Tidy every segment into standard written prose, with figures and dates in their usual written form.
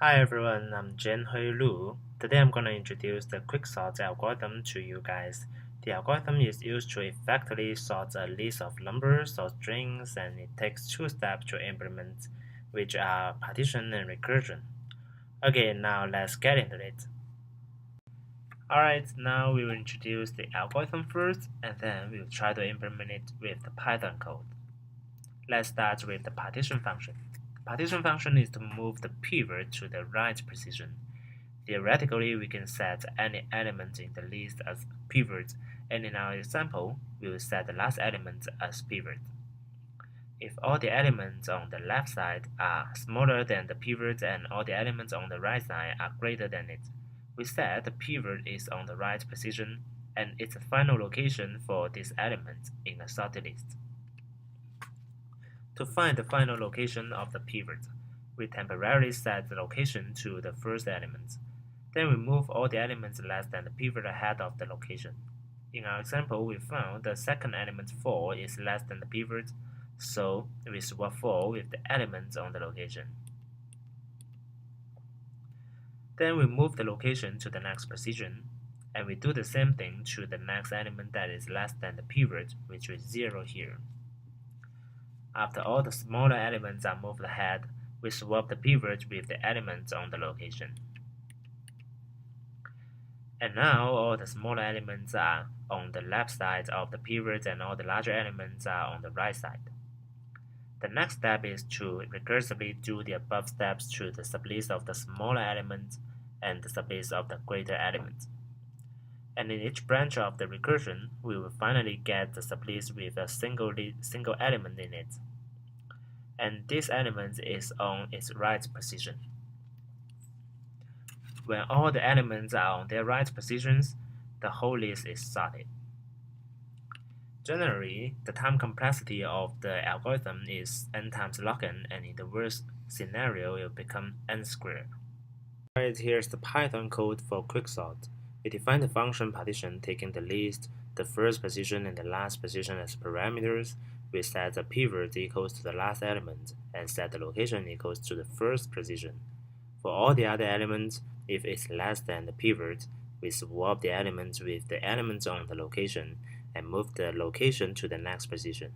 Hi everyone, I'm Hui Lu. Today I'm going to introduce the Quicksort algorithm to you guys. The algorithm is used to effectively sort a list of numbers or strings, and it takes two steps to implement, which are partition and recursion. Okay, now let's get into it. Alright, now we will introduce the algorithm first, and then we'll try to implement it with the Python code. Let's start with the partition function. The partition function is to move the pivot to the right position. Theoretically, we can set any element in the list as pivot, and in our example, we will set the last element as pivot. If all the elements on the left side are smaller than the pivot and all the elements on the right side are greater than it, we set the pivot is on the right position and its final location for this element in a sorted list. To find the final location of the pivot, we temporarily set the location to the first element. Then we move all the elements less than the pivot ahead of the location. In our example, we found the second element 4 is less than the pivot, so we swap 4 with the elements on the location. Then we move the location to the next position, and we do the same thing to the next element that is less than the pivot, which is 0 here. After all the smaller elements are moved ahead, we swap the pivot with the elements on the location. And now all the smaller elements are on the left side of the pivot and all the larger elements are on the right side. The next step is to recursively do the above steps to the sublist of the smaller elements and the sublist of the greater elements. And in each branch of the recursion, we will finally get the sublist with a single element in it. And this element is on its right position. When all the elements are on their right positions, the whole list is sorted. Generally, the time complexity of the algorithm is n times log n, and in the worst scenario, it will become n squared. Alright, here's the Python code for Quicksort. We define the function partition taking the list, the first position, and the last position as parameters. We set the pivot equals to the last element and set the location equals to the first position. For all the other elements, if it's less than the pivot, we swap the elements with the elements on the location and move the location to the next position.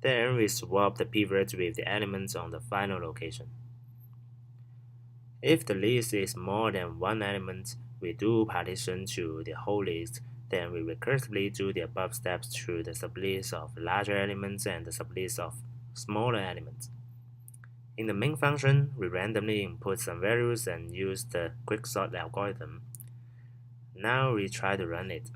Then we swap the pivot with the elements on the final location. If the list is more than one element, we do partition to the whole list. Then we recursively do the above steps to the sublist of larger elements and the sublist of smaller elements. In the main function, we randomly input some values and use the quicksort algorithm. Now we try to run it.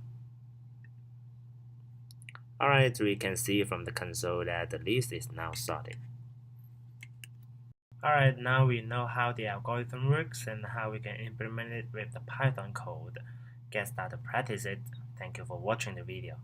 Alright, we can see from the console that the list is now sorted. Alright, now we know how the algorithm works and how we can implement it with the Python code. Get started to practice it. Thank you for watching the video.